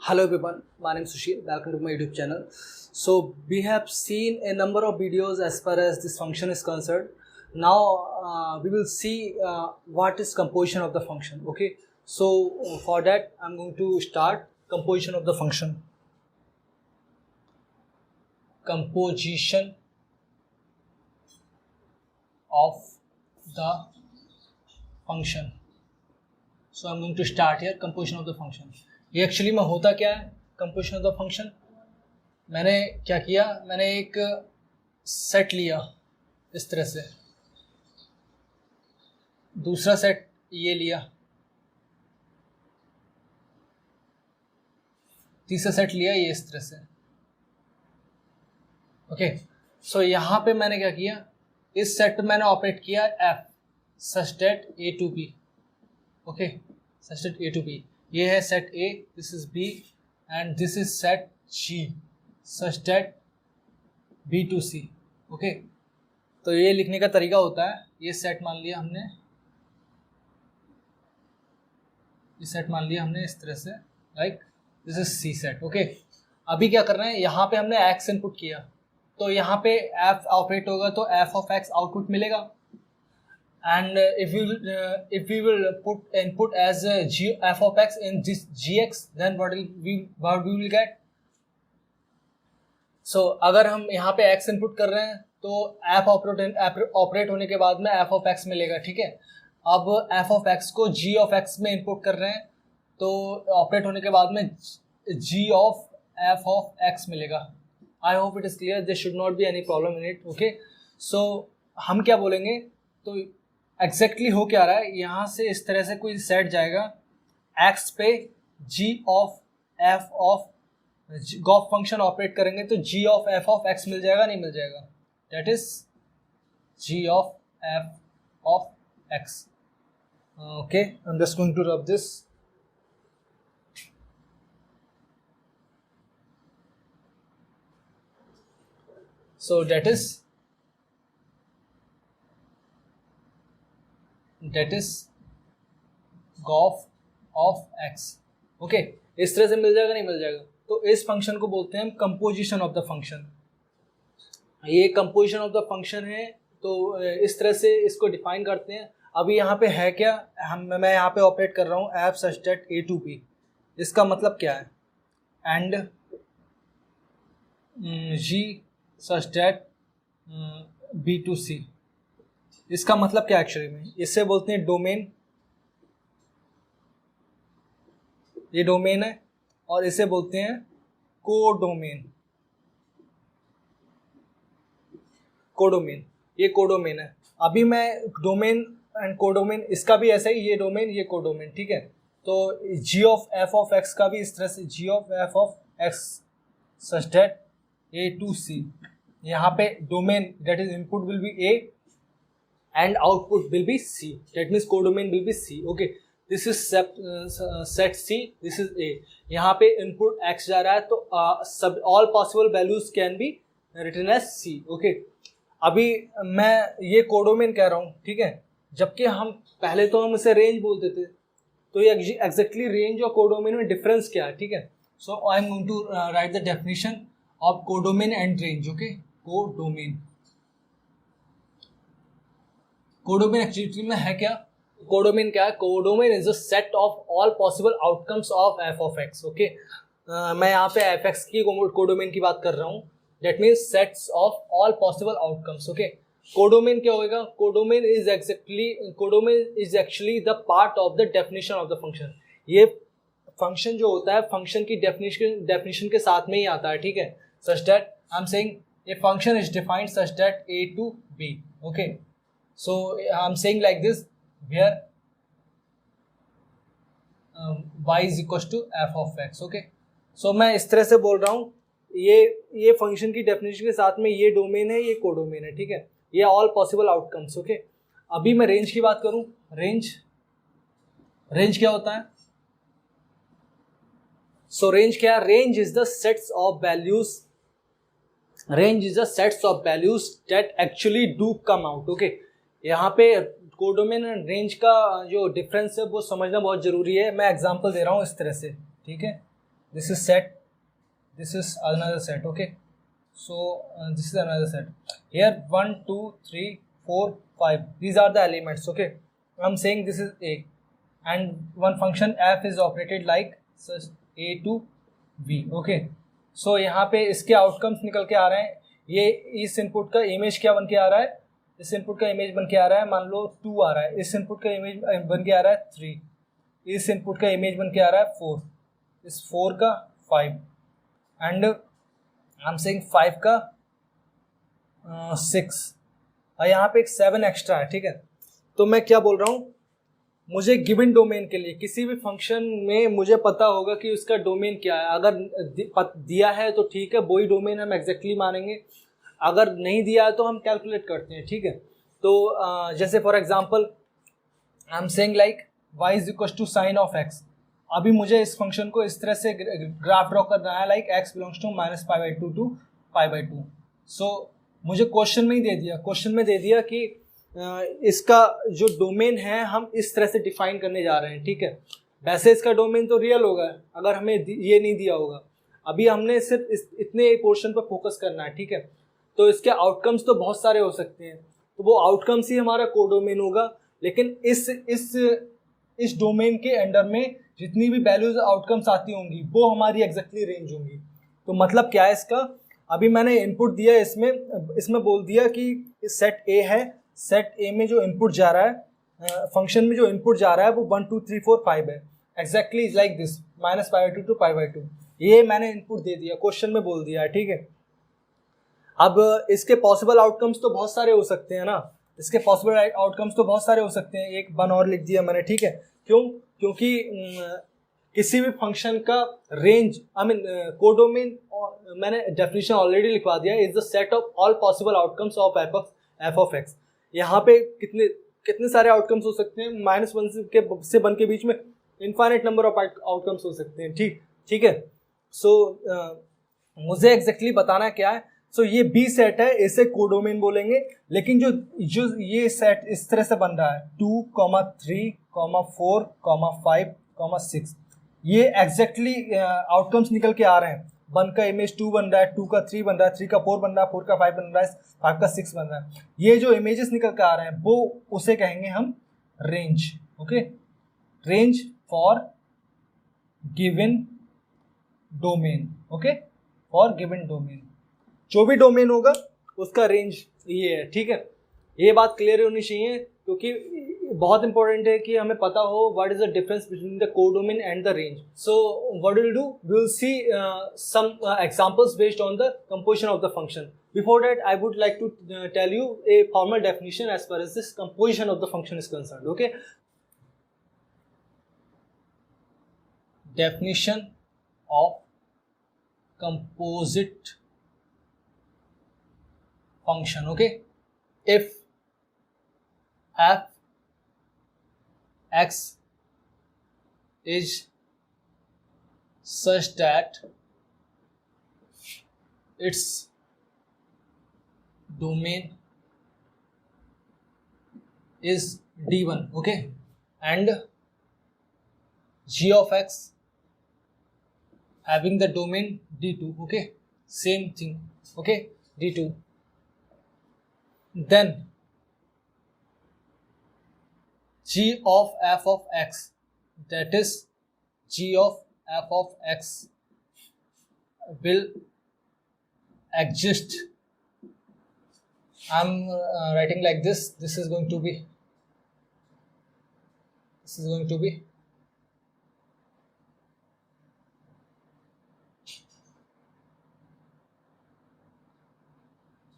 Hello everyone, my name is Sushil. Welcome to my YouTube channel. So we have seen a number of videos as far as this function is concerned. Now we will see what is composition of the function. Okay, so for that I'm going to start composition of the function. Composition of the function. So I'm going to start here composition of the function. ये actually में होता क्या है composition of the function. मैंने क्या किया, मैंने एक सेट लिया इस तरह से, दूसरा सेट ये लिया, तीसरा सेट लिया ये इस तरह से। ओके, सो यहाँ पे मैंने क्या किया, इस सेट पे मैंने ऑपरेट किया F such that A to B. Okay, such that A to B, ये है set A, this is B and this is set G such that B to C. Okay, तो ये लिखने का तरीका होता है, ये सेट मान लिया हमने, ये सेट मान लिया हमने इस तरह से, like this is C set. Okay, अभी क्या करना है, यहाँ पे हमने एक्स इनपुट किया तो यहाँ पे एफ ऑपरेट होगा तो एफ ऑफ एक्स आउटपुट मिलेगा। And if we will put input as g f of x in this gx, then what we will get? So अगर हम यहाँ पे x इनपुट कर रहे हैं तो f ऑपरेट होने के बाद में f of x मिलेगा। ठीक है, अब f of x को g of x में इनपुट कर रहे हैं तो ऑपरेट होने के बाद में g of f of x मिलेगा। I hope it is clear, there should not be any problem in it. Okay, so हम क्या बोलेंगे, तो एग्जैक्टली हो क्या रहा है, यहाँ से इस तरह से कोई सेट जाएगा x पे g of f of g of function operate करेंगे तो g of f of x मिल जाएगा, नहीं मिल जाएगा, that is g of f of x। Okay, I am just going to rub this. So that is g of of x। Okay, इस तरह से मिल जाएगा, नहीं मिल जाएगा, तो इस फंक्शन को बोलते हैं हम कंपोजिशन ऑफ द फंक्शन। ये कंपोजिशन ऑफ द फंक्शन है, तो इस तरह से इसको डिफाइन करते हैं। अभी यहाँ पे है क्या, मैं यहाँ पे ऑपरेट कर रहा हूँ f such that A to b, इसका मतलब क्या है, and g such that B to c, इसका मतलब क्या एक्चुअली में, इससे बोलते हैं डोमेन, ये डोमेन है, और इसे बोलते हैं कोडोमेन। कोडोमेन, ये कोडोमेन है। अभी मैं डोमेन एंड कोडोमेन, इसका भी ऐसा ही, ये डोमेन ये कोडोमेन। ठीक है, तो g of f of x का भी इस तरह से, g of f of x such that A to c, यहाँ पे domain that is input will be a and output will be C, that means codomain will be C. Okay, this is set C, this is A, यहाँ पे input X जा रहा है तो सब all possible values can be written as C. Okay, अभी मैं ये कोडोमेन कह रहा हूँ, ठीक है, जबकि हम पहले तो हम इसे रेंज बोलते थे, तो ये एग्जैक्टली रेंज और कोडोमेन में डिफरेंस क्या है। ठीक है, so I am going to write the definition of codomain and range. Okay, codomain, codomain actually में है क्या, कोडोमेन क्या है, codomain is a set of all possible outcomes of f of x. Okay, मैं यहाँ पे एफ एक्स की codomain की बात कर रहा हूँ, that means sets of all possible outcomes. Okay, codomain क्या होगा, codomain is actually the part of the definition of the function. ये फंक्शन जो होता है फंक्शन की डेफिनेशन के साथ में ही आता है। ठीक है, such that I am saying a function is defined such that A to B. Okay, so I'm saying like this, where y is equals to f of x. Okay, so मैं इस तरह से बोल रहा हूँ, ये फंक्शन की definition के साथ में ये डोमेन है, ये कोडोमेन है। ठीक है, ये ऑल पॉसिबल आउटकम्स। ओके, अभी मैं रेंज की बात करूँ, रेंज क्या होता है, सो रेंज क्या है, range is the sets of values, range is the sets of values that actually do come out. Okay, यहाँ पे कोडोमेन एंड रेंज का जो डिफरेंस है वो समझना बहुत ज़रूरी है। मैं एग्जांपल दे रहा हूँ इस तरह से, ठीक है, this is set, this is another set. Okay, so this is another set. Here 1 2 3 4 5, these are the elements. Okay, I'm saying this is A, and one function f is operated like such A to V. Okay, so यहाँ पे इसके outcomes निकल के आ रहे हैं. ये इस input का इमेज क्या बन के आ रहा है, इस इनपुट का इमेज बन के आ रहा है, मान लो 2 आ रहा है, इस इनपुट का इमेज बन के आ रहा है 3, इस इनपुट का इमेज बन के आ रहा है 4, इस 4 का 5, एंड आई एम सेइंग 5 का 6, और यहाँ पे एक 7 एक्स्ट्रा है. ठीक है, तो मैं क्या बोल रहा हूँ, मुझे गिवन डोमेन के लिए किसी भी फंक्शन में मुझे पता होगा कि उसका डोमेन क्या है. अगर दिया है तो ठीक है, वही डोमेन हम एग्जैक्टली मानेंगे, अगर नहीं दिया है तो हम कैलकुलेट करते हैं. ठीक है, तो जैसे for example I am saying like y is equal to sine of x. अभी मुझे इस फंक्शन को इस तरह से ग्राफ ड्रॉ करना है like x belongs to -π/2 to π/2. So मुझे क्वेश्चन में ही दे दिया, क्वेश्चन में दे दिया कि इसका जो डोमेन है हम इस तरह से डिफाइन करने जा रहे हैं. ठीक है, वैसे इसका डोमेन तो रियल होगा अगर हमें ये नहीं दिया होगा. अभी हमने सिर्फ इतने पोर्शन पर फोकस करना है. ठीक है, तो इसके आउटकम्स तो बहुत सारे हो सकते हैं, तो वो आउटकम्स ही हमारा कोडोमेन होगा. लेकिन इस डोमेन के अंडर में जितनी भी वैल्यूज आउटकम्स आती होंगी वो हमारी एग्जैक्टली रेंज होंगी. तो मतलब क्या है इसका, अभी मैंने इनपुट दिया इसमें बोल दिया कि सेट ए है, सेट ए में जो इनपुट जा रहा है फंक्शन में जो इनपुट जा रहा है वो 1 2 3 4 5 है. Exactly like this -π/2 to π/2. ये मैंने इनपुट दे दिया, क्वेश्चन में बोल दिया है. ठीक है, अब इसके पॉसिबल आउटकम्स तो बहुत सारे हो सकते हैं ना, इसके पॉसिबल आउटकम्स तो बहुत सारे हो सकते हैं. एक 1 और लिख दिया मैंने. ठीक है, क्यों, क्योंकि किसी भी फंक्शन का रेंज आई मीन कोडोमेन मैंने डेफिनेशन ऑलरेडी लिखवा दिया, is the set of all possible outcomes of f of x. यहाँ पे कितने सारे आउटकम्स हो सकते हैं, -1 से 1 के बीच में इनफाइनाइट नंबर ऑफ आउटकम्स हो सकते हैं. ठीक है, सो मुझे एग्जैक्टली बताना क्या है. सो ये बी सेट है, इसे कोडोमेन बोलेंगे. लेकिन जो ये सेट इस तरह से बन रहा है 2, 3, 4, 5, 6, ये एग्जैक्टली आउटकम्स निकल के आ रहे हैं. 1 का इमेज 2 बन रहा है, 2 का 3 बन रहा है, 3 का 4 बन रहा है, 4 का 5 बन रहा है, 5 का 6 बन रहा है. ये जो इमेजेस निकल के आ रहे हैं वो उसे कहेंगे हम range. Okay, range for given domain. Okay, for given domain, जो भी डोमेन होगा उसका रेंज ये है. ठीक है, ये बात क्लियर होनी चाहिए क्योंकि बहुत इंपॉर्टेंट है कि हमें पता हो what is the difference between the codomain and the range. So what will do, we will see some examples based on the composition of the function. Before that I would like to tell you a formal definition as far as this composition of the function is concerned. Okay, definition of composite function. Okay, if f x is such that its domain is D1, okay, and g of x having the domain D2, okay, same thing, okay, D2, then g of f of x, that is g of f of x will exist. I'm writing like this. This is going to be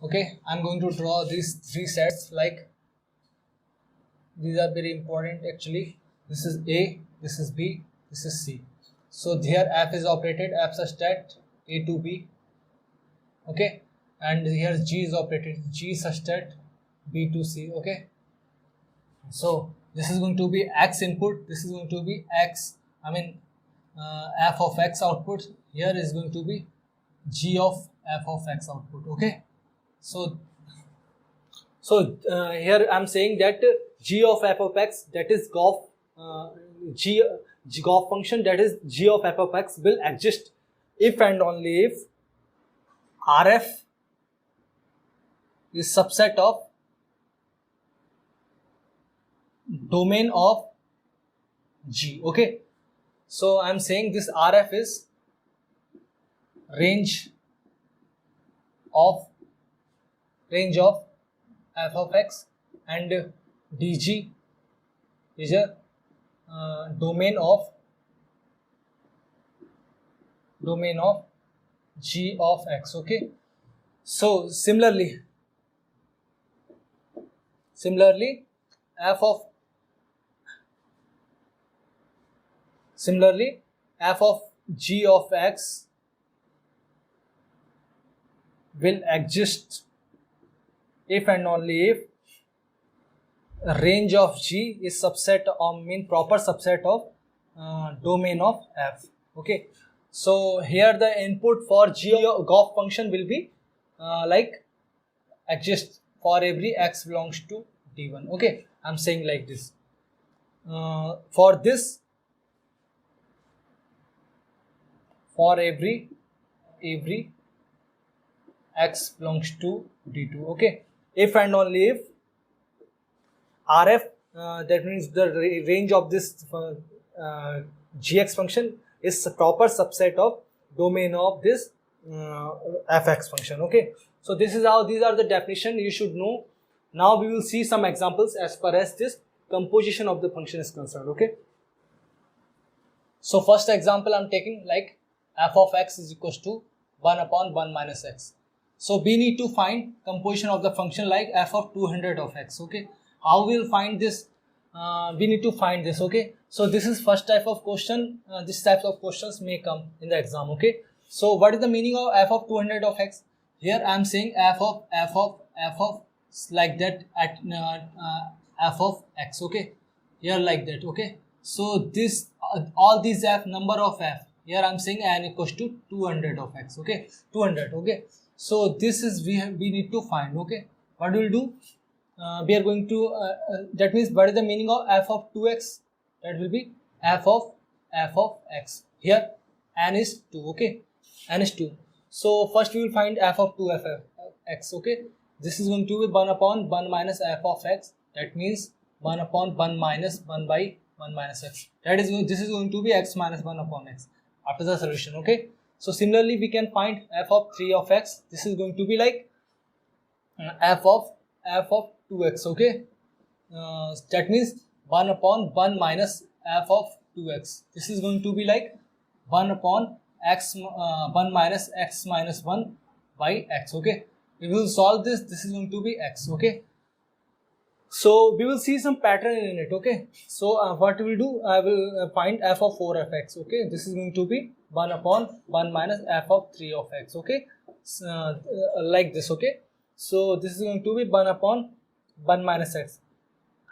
okay, I'm going to draw these 3 sets. Like, these are very important actually. This is A, this is B, this is C. So here f is operated, f such that A to B, okay, and here G is operated, G such that B to C. Okay, so this is going to be x input, this is going to be x, I mean f of x output. Here is going to be G of f of x output. Okay, so here I'm saying that g of f of x, that is Goff function, that is g of f of x, will exist if and only if Rf is subset of domain of G. Okay, so I'm saying this Rf is range of f of x, and dg is a domain of g of x. Okay, so similarly f of g of x will exist if and only if range of G is subset of proper subset of domain of f. Okay, so here the input for G of Goff function will be like exist for every x belongs to D1. Okay, I'm saying like this. For every x belongs to D2. Okay, if and only if Rf, that means the range of this gx function is a proper subset of domain of this fx function. Okay, so this is how, these are the definition you should know. Now we will see some examples as far as this composition of the function is concerned. Okay, so first example I'm taking, like f of x is equals to 1 upon 1 minus x. So we need to find composition of the function like f of 200 of x. Okay, how we will find this? We need to find this. Okay, so this is first type of question. This type of questions may come in the exam. Okay, so what is the meaning of f of 200 of x? Here I am saying f of like that at f of x. Okay, here like that. Okay, so this all these f, number of f, here I am saying n equals to 200 of x. Okay, 200. Okay, so this is we need to find. Okay, what we will do? We are going to that means what is the meaning of f of 2x? That will be f of x. Here n is 2. Okay, n is 2. So first we will find f of 2 f of x. Okay, this is going to be 1 upon 1 minus f of x. That means 1 upon 1 minus 1 by 1 minus x. That is going, this is going to be x minus 1 upon x after the solution. Okay, so similarly we can find f of 3 of x. This is going to be like f of 2x. Okay, that means 1 upon 1 minus f of 2x. This is going to be like 1 upon x 1 minus x minus 1 by x. Okay, we will solve this. This is going to be x. Okay, so we will see some pattern in it. Okay, so what we will do, I will find f of 4 of x. Okay, this is going to be 1 upon 1 minus f of 3 of x. Okay, like this. Okay, so this is going to be 1 upon 1 minus x.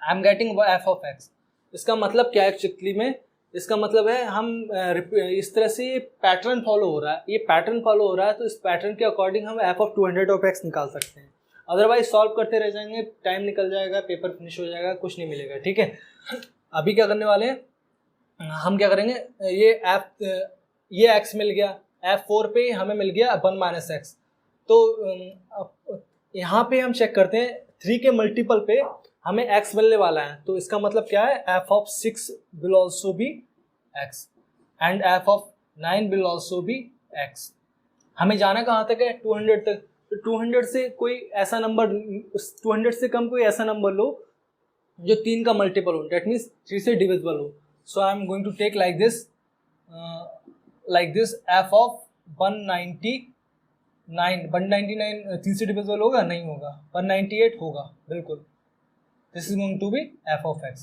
I am getting f of x. इसका मतलब क्या है actually में? इसका मतलब है हम इस तरह से पैटर्न फॉलो हो रहा है, ये पैटर्न फॉलो हो रहा है, तो इस पैटर्न के अकॉर्डिंग हम f ऑफ 200 ऑफ x निकाल सकते हैं. अदरवाइज सॉल्व करते रह जाएंगे, टाइम निकल जाएगा, पेपर फिनिश हो जाएगा, कुछ नहीं मिलेगा. ठीक है, अभी क्या करने वाले हैं हम, क्या करेंगे, ये x मिल गया, f4 पे हमें मिल गया 1 माइनस एक्स. तो यहाँ पे हम चेक करते हैं 3 के मल्टीपल पे हमें x मिलने वाला है, तो इसका मतलब क्या है, f of 6 will also be x and f of 9 will also be x. हमें जाना कहाँ तक है, 200 तक. तो 200 से कोई ऐसा नंबर, 200 से कम कोई ऐसा नंबर लो जो 3 का मल्टीपल हो, डेट मीन्स 3 से डिविजिबल हो. So I am going to take like this f of 199. 3 से डिविजिबल होगा, नहीं होगा, 198 होगा बिल्कुल. This is going to be f of x.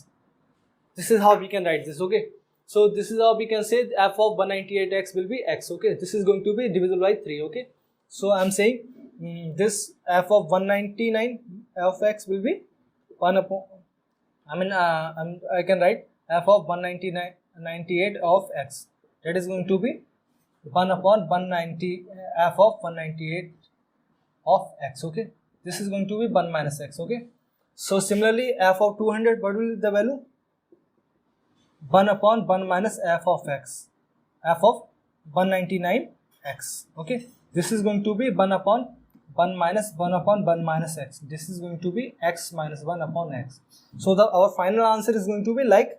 This is how we can write this. Okay, so this is how we can say f of 198x will be x. Okay, this is going to be divisible by 3. Okay, so I am saying this f of 199 of x will be 1 upon, I can write f of 198 of x, that is going to be 1 upon 190 f of 198 of x. Okay, this is going to be 1 minus x. Okay, so similarly f of 200, what will be the value? 1 upon 1 minus f of x, f of 199x. Okay, this is going to be 1 upon 1 minus 1 upon 1 minus x. This is going to be x minus 1 upon x. So our final answer is going to be like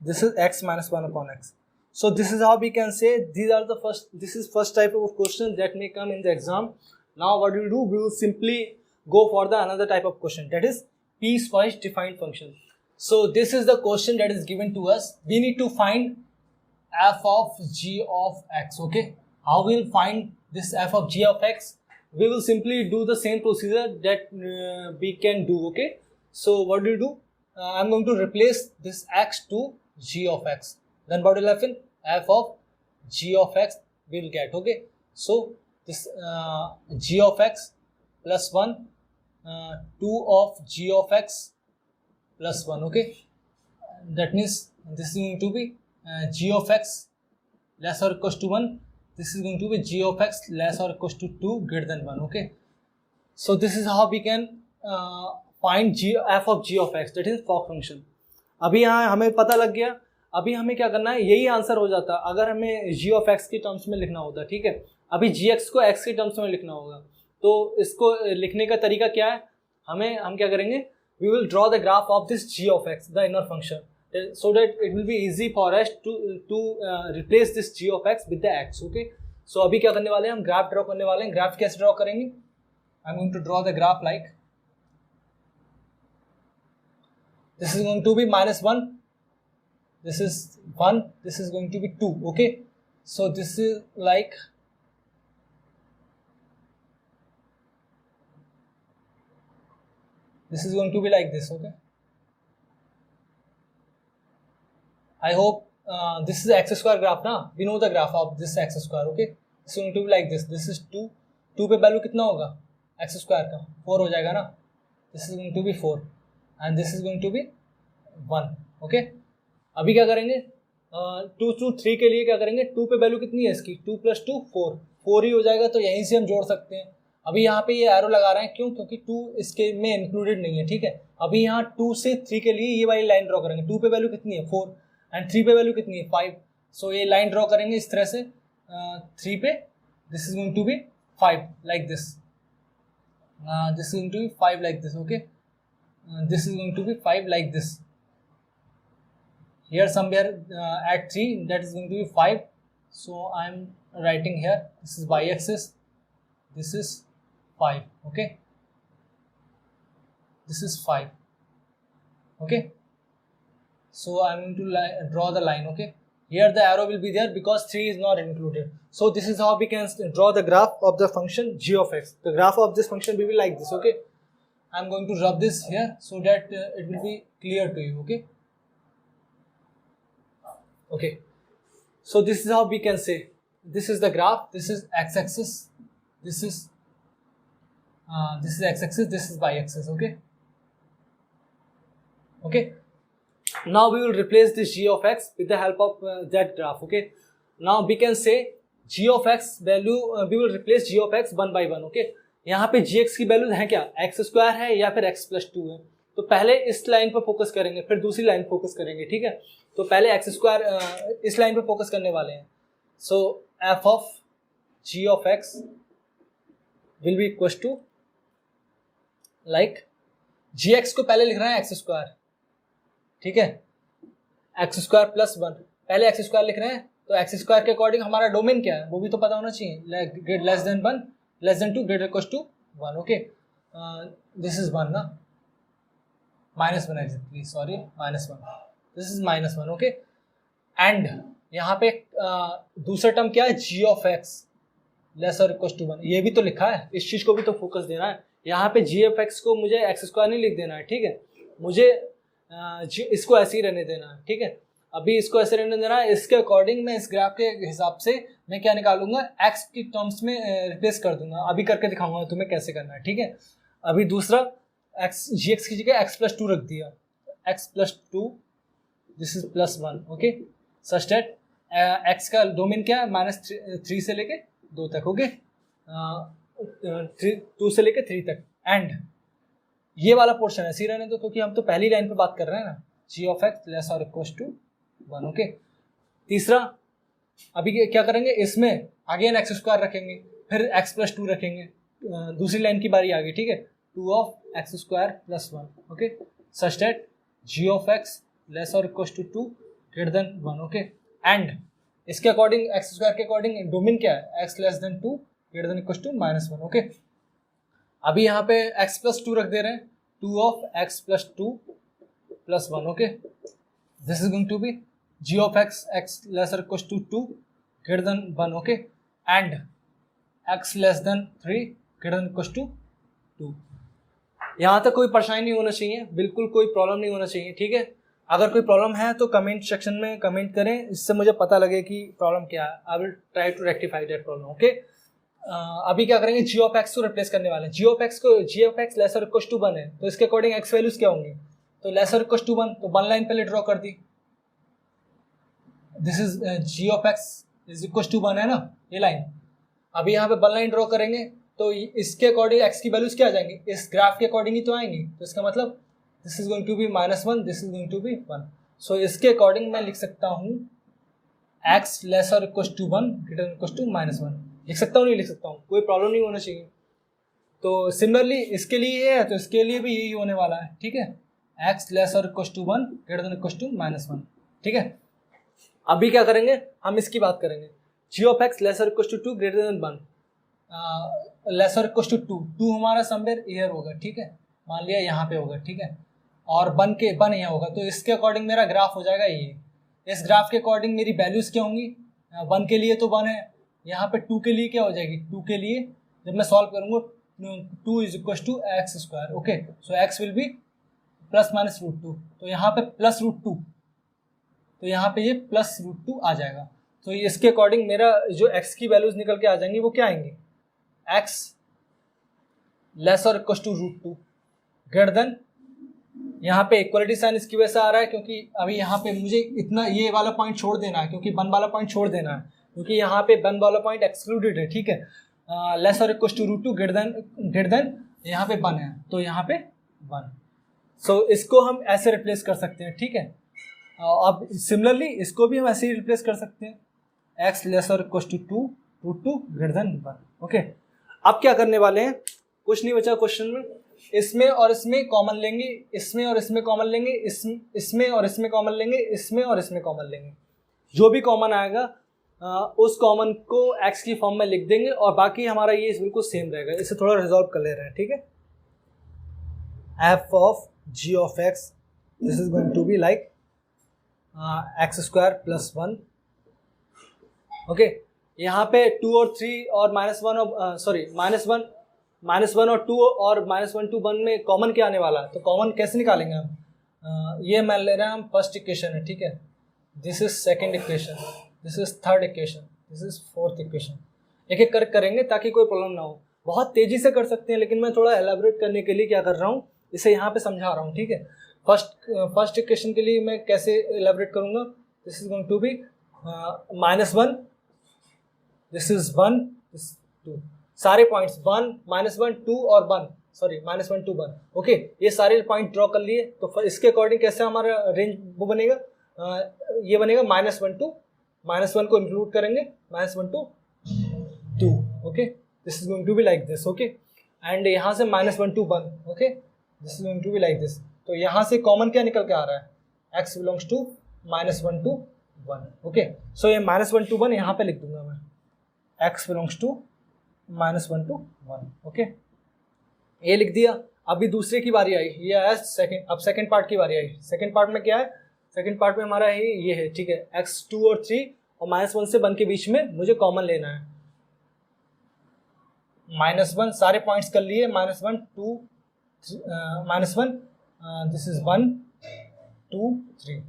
this is x minus 1 upon x. So this is how we can say this is first type of question that may come in the exam. Now what we will do, we will simply go for the another type of question, that is piecewise defined function. So this is the question that is given to us. We need to find f of g of x. Okay, how we will find this f of g of x? We will simply do the same procedure that we can do. Okay, so what do you do? I'm going to replace this x to g of x. Then what will happen? F of g of x will get. Okay, so this g of x plus 1, 2 of g of x plus 1. Okay, that means this is going to be g of x less or equals to 1. This is going to be g of x less or equals to 2 greater than 1. Okay, so this is how we can find f of g of x, that is Fock function. अभी यहाँ हमें पता लग गया. अभी हमें क्या करना है, यही आंसर हो जाता अगर हमें g ऑफ x की टर्म्स में लिखना होता. ठीक है, अभी gx को x की टर्म्स में लिखना होगा. तो इसको लिखने का तरीका क्या है, हम क्या करेंगे, we will draw the graph of this g of x, the inner function, so that it will be easy for us to replace this g of x with the x. Okay, so अभी क्या करने वाले हैं, हम graph draw करने वाले हैं. Graph कैसे ड्रॉ करेंगे? I am going to draw the graph like this is going to be -1, this is 1, this is going to be 2. Okay, so this is like this is going to be like this. Okay, I hope this is x square graph ना, we know the graph of this x square. Okay, this is going to be like this. This is 2 पे value कितना होगा x square का? 4 हो जाएगा ना. This is going to be 4 and this is going to be 1. Okay, अभी क्या करेंगे, 2 to 3 के लिए क्या करेंगे, 2 पे वैल्यू कितनी है इसकी, 2 + 2 4 ही हो जाएगा. तो यहीं से हम जोड़ सकते हैं. अभी यहाँ पे ये एरो लगा रहे हैं, क्यों? क्योंकि 2 इसके में इंक्लूडेड नहीं है. ठीक है, अभी यहाँ 2 से 3 के लिए ये वाली लाइन ड्रॉ करेंगे. 2 पे वैल्यू कितनी है, 4 एंड 3 पे वैल्यू कितनी है, 5. सो ये लाइन ड्रॉ करेंगे इस तरह से 3 पे. This is going to be 5 like this. This is going to be 5 like this. Okay, this is going to be 5 like this. Here somewhere at 3, that is going to be 5. So I am writing here, this is y-axis, this is 5. Okay, this is 5. Okay, so I am going to draw the line. Okay, here the arrow will be there because 3 is not included. So this is how we can draw the graph of the function g of x. The graph of this function will be like this. Okay, I am going to rub this here so that it will be clear to you. Okay, so this is how we can say, this is the graph, this is x-axis, this is x-axis, this is y-axis. Okay, now we will replace this g of x with the help of that graph. Okay, now we can say g of x value, we will replace g of x 1 by 1. Okay, यहाँ पे gx की value है क्या, x square है या फिर x + 2 है. तो पहले इस लाइन पर फोकस करेंगे, फिर दूसरी लाइन फोकस करेंगे. ठीक है, तो पहले एक्स स्क्वायर इस लाइन पे फोकस करने वाले हैं. So f of ji of x will be equal to like g x को पहले लिख रहे हैं एक्स स्क्वायर. ठीक है, एक्स स्क्वायर प्लस 1, पहले एक्स स्क्वायर लिख रहे हैं. तो एक्स स्क्वायर के अकॉर्डिंग हमारा डोमेन क्या है वो भी तो पता होना चाहिए. Less than 1, less than 2, greater equal to 1. Okay, this is 1 ना, -1 exactly, sorry, -1. This is -1. Okay, and यहाँ पे दूसरा टर्म क्या है, g ऑफ x लेस और इक्वल टू 1. ये भी तो लिखा है, इस चीज़ को भी तो फोकस देना है. यहाँ पे g ऑफ x को मुझे x स्क्वायर नहीं लिख देना है. ठीक है, मुझे इसको ऐसे ही रहने देना है. ठीक है, अभी इसको ऐसे रहने देना है. इसके अकॉर्डिंग मैं इस ग्राफ के हिसाब से मैं क्या निकालूंगा, x की टर्म्स में रिप्लेस कर दूंगा. अभी करके दिखाऊंगा तुम्हें कैसे करना है. ठीक है, अभी दूसरा जी एक्स की जगह x + 2 रख दिया, x + 2, this is +1. Okay, such that x का डोमेन क्या है, -3 से लेके 2 तक. ओके, 2 से लेके 3 तक. एंड ये वाला पोर्शन ऐसे ही रहने दो क्योंकि हम तो पहली लाइन पे बात कर रहे हैं ना. जी ऑफ एक्स लेस और इक्वल टू 1। ओके, तीसरा अभी क्या करेंगे, इसमें अगेन एक्स स्क्वायर रखेंगे, फिर एक्स प्लस 2 रखेंगे, दूसरी लाइन की बारी आ गई, ठीक है, 2 of x square plus 1। Okay, such that g of x less और equal to 2 greater than 1। Okay, and इसके अकॉर्डिंग एक्स स्क्वायर के अकॉर्डिंग डोमेन क्या है, x less than 2 greater than equal to -1। Okay, अभी यहाँ पे एक्स प्लस 2 रख दे रहे हैं, 2 of x plus 2 plus 1। Okay, this is going to be g of x x less और equal to 2 greater than 1। Okay, and x less than 3 greater than equal to 2। यहाँ तक कोई परेशानी नहीं होना चाहिए, बिल्कुल कोई प्रॉब्लम नहीं होना चाहिए, ठीक है। अगर कोई प्रॉब्लम है तो कमेंट सेक्शन में कमेंट करें, इससे मुझे पता लगे कि प्रॉब्लम क्या है। I will try to rectify that problem. Okay, अभी क्या करेंगे, जी ऑफ एक्स को रिप्लेस करने वाले हैं। G of x lesser equal to 1 है, तो इसके अकॉर्डिंग एक्स वैल्यूज क्या होंगी, तो लेसर इक्वल टू 1, तो 1 लाइन पहले ड्रॉ कर दी। This is g of x is equal to 1 है ना, ये लाइन। अभी यहाँ पे 1 लाइन ड्रॉ करेंगे तो इसके अकॉर्डिंग एक्स की वैल्यूज क्या आ जाएंगी, इस ग्राफ के अकॉर्डिंग ही तो आएंगी। तो इसका मतलब this is going to be -1, this is going to be 1। So इसके अकॉर्डिंग मैं लिख सकता हूँ एक्स लेस और equal to 1 greater equal to -1। लिख सकता हूँ, नहीं लिख सकता हूँ, कोई प्रॉब्लम नहीं होना चाहिए। तो सिमिलरली इसके लिए ये है तो इसके लिए भी यही होने वाला है, ठीक है, एक्स लेस और equal to 1 greater equal to -1। ठीक है, अभी क्या करेंगे, हम इसकी बात करेंगे, जी ऑफ एक्स लेस और equal to 2 greater than 1, less और इक्वल टू 2 हमारा समवेयर ईयर होगा, ठीक है, मान लिया यहाँ पे होगा, ठीक है, और 1 यहाँ होगा, तो इसके अकॉर्डिंग मेरा ग्राफ हो जाएगा ये। इस ग्राफ के अकॉर्डिंग मेरी वैल्यूज क्या होंगी, 1 के लिए तो 1 है, यहाँ पे 2 के लिए क्या हो जाएगी, 2 के लिए जब मैं सॉल्व करूँगा 2 is equal to x square. Okay, so x will be +-√2, तो यहाँ पे +√2, तो यहाँ पे ये +√2 आ जाएगा। तो इसके अकॉर्डिंग मेरा जो x की वैल्यूज निकल के आ जाएंगी वो क्या आएंगी, x लेस और इक्वल टू √2 ग्रेटर देन, यहाँ पे इक्वलिटी साइन इसकी वजह से आ रहा है क्योंकि अभी यहाँ पे मुझे इतना ये वाला पॉइंट छोड़ देना है, क्योंकि 1 वाला पॉइंट छोड़ देना है, क्योंकि यहाँ पे 1 वाला पॉइंट एक्सक्लूडेड है, ठीक है, लेस और इक्वल टू √2 ग्रेटर देन यहाँ पे 1 है, तो यहाँ पे 1। सो इसको हम ऐसे रिप्लेस कर सकते हैं, ठीक है। अब सिमिलरली इसको भी हम ऐसे ही रिप्लेस कर सकते हैं, एक्स लेस और equal to 2 greater than 1। Okay, अब क्या करने वाले हैं, कुछ नहीं बचा क्वेश्चन में, इसमें और इसमें कॉमन लेंगे, इसमें और इसमें कॉमन लेंगे, इसमें और इसमें कॉमन लेंगे, इसमें और इसमें कॉमन लेंगे, जो भी कॉमन आएगा उस कॉमन को एक्स की फॉर्म में लिख देंगे, और बाकी हमारा ये बिल्कुल सेम रहेगा। इसे थोड़ा रिजॉल्व कर ले रहे हैं, ठीक है। F of ji of x, this is going to be like x square plus 1। Okay, यहाँ पे 2 और 3 और -1 और -1 और 2 और -1 to 1 में कॉमन क्या आने वाला है, तो कॉमन कैसे निकालेंगे हम, ये मान ले रहे हैं हम फर्स्ट इक्वेशन है, ठीक है, this is second equation, this is third equation, this is fourth equation, एक एक कर करेंगे ताकि कोई प्रॉब्लम ना हो। बहुत तेजी से कर सकते हैं, लेकिन मैं थोड़ा एलाबोरेट करने के लिए क्या कर रहा हूँ, इसे यहाँ पे समझा रहा हूँ, ठीक है। फर्स्ट इक्वेशन के लिए मैं कैसे एलाबोरेट करूँगा, this is going to be -1, this is 1, this 2, सारे पॉइंट्स 1, -1, 2 और 1, सॉरी -1 to 1। ओके, ये सारे पॉइंट ड्रॉ कर लिए, तो इसके अकॉर्डिंग कैसे हमारा रेंज वो बनेगा, ये बनेगा -1 to -1 को इंक्लूड करेंगे, -1 to 2। Okay, this is going to be like this. Okay, and यहाँ से -1 to 1। Okay, this is going to be like this. तो यहाँ से कॉमन क्या निकल के आ रहा है, x belongs to -1 to 1। Okay, so ये -1 to 1 यहाँ पे लिख दूंगा मैं, x belongs to -1 to 1। Okay, ये लिख दिया। अभी दूसरे की बारी आई, ये आया सेकंड, अब सेकंड पार्ट की बारी आई। सेकंड पार्ट में क्या है, सेकंड पार्ट में हमारा ये है, ठीक है, x 2 और 3 और -1 से 1 के बीच में मुझे कॉमन लेना है। -1 सारे पॉइंट्स कर लिए, -1 2 -1, दिस इज 1 2 3।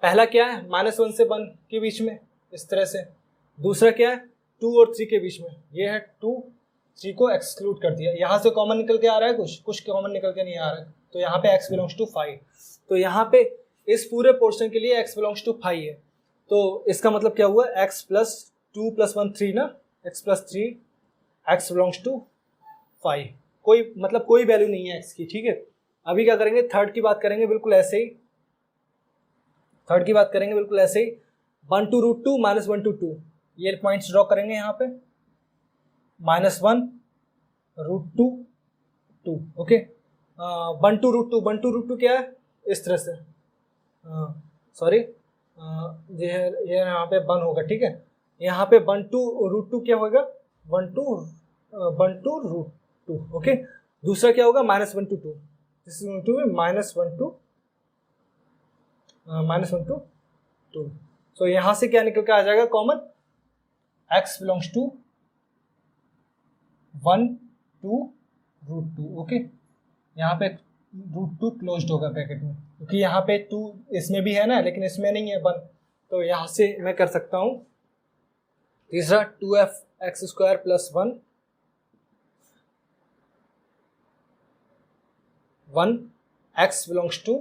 पहला क्या है, -1 से 1 के बीच में इस तरह से, दूसरा क्या है 2 और 3 के बीच में, ये है 2 3 को एक्सक्लूड कर दिया, यहाँ से कॉमन निकल के आ रहा है, कुछ कॉमन निकल के नहीं आ रहा है, तो यहाँ पे x बिलोंग्स टू 5। तो यहाँ पे इस पूरे पोर्शन के लिए x बिलोंग्स टू 5 है, तो इसका मतलब क्या हुआ, x प्लस 2 + 1 3 ना, x plus 3, x belongs to 5, कोई वैल्यू नहीं है x की, ठीक है। अभी क्या करेंगे, थर्ड की बात करेंगे, बिल्कुल ऐसे ही थर्ड की बात करेंगे बिल्कुल ऐसे ही, 1 to रूट 2 माइनस 1 to 2, ये पॉइंट्स ड्रॉ करेंगे यहाँ पे, -1 root 2 2, okay. 1 to root 2, 1 to root 2 क्या है, इस तरह से, सॉरी ये यहाँ पे 1 होगा, ठीक है। यहाँ पे 1 to रूट 2 क्या होगा, 1 to रूट 2, ओके। दूसरा क्या होगा, -1 to 2, this is going to be -1 to 2। So यहाँ से क्या निकल के आ जाएगा common, x belongs to 1 to root 2, okay. यहाँ पे रूट 2 क्लोज्ड होगा ब्रैकेट में, क्योंकि यहाँ पे 2 इसमें भी है ना, लेकिन इसमें नहीं है 1, तो यहाँ से मैं कर सकता हूँ तीसरा 2f(x² + 1 x belongs to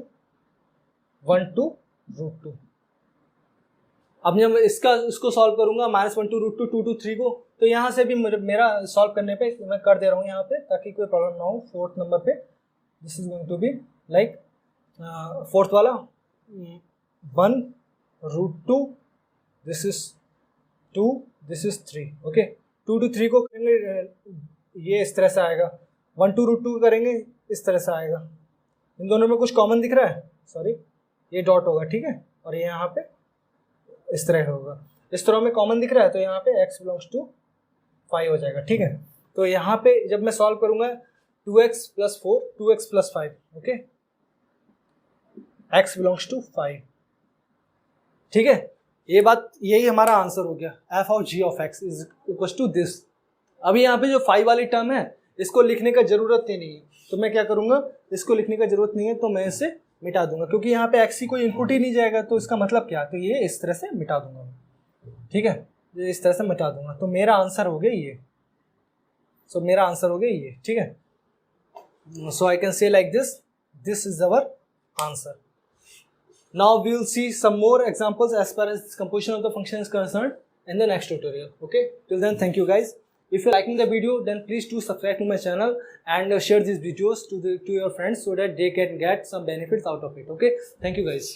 1 to root 2। अब जब इसको सॉल्व करूंगा -1 to रूट 2, 2 to 3 को, तो यहाँ से भी मेरा सॉल्व करने पे मैं कर दे रहा हूँ यहाँ पे, ताकि कोई प्रॉब्लम ना हो। फोर्थ नंबर पे this is going to be like fourth वाला 1 root 2, this is 2, this is 3, okay. 2 to 3 को करेंगे ये इस तरह से आएगा, 1 to रूट 2 करेंगे इस तरह से आएगा। इन दोनों में कुछ कॉमन दिख रहा है, सॉरी ये डॉट होगा, ठीक है, और ये यहाँ पे इस तरह होगा, इस तरह में कॉमन दिख रहा है, तो यहाँ पे x बिलोंग्स टू 5 हो जाएगा, ठीक है। तो यहाँ पे जब मैं सॉल्व करूंगा 2x + 4, 2x + 5, okay, x belongs to 5, ठीक है। ये बात, यही हमारा आंसर हो गया, f(g)(x) is equal to this. अभी यहाँ पे जो 5 वाली टर्म है इसको लिखने का जरूरत ही नहीं है, तो मैं क्या करूंगा, इसको लिखने का जरूरत नहीं है, तो मैं इसे मिटा दूंगा, क्योंकि यहाँ पे x की कोई इनपुट ही नहीं जाएगा, तो इसका मतलब क्या, तो ये इस तरह से मिटा दूंगा, ठीक है, ये इस तरह से मिटा दूंगा। तो मेरा आंसर हो गया ये, सो मेरा आंसर हो गया ये, ठीक है। So I can say like this is our answer. Now we will see some more examples as far as composition of the function is concerned in the next tutorial, okay? Till then, thank you guys. If you're liking the video, then please do subscribe to my channel and share these videos to your friends, so that they can get some benefits out of it, okay? Thank you guys.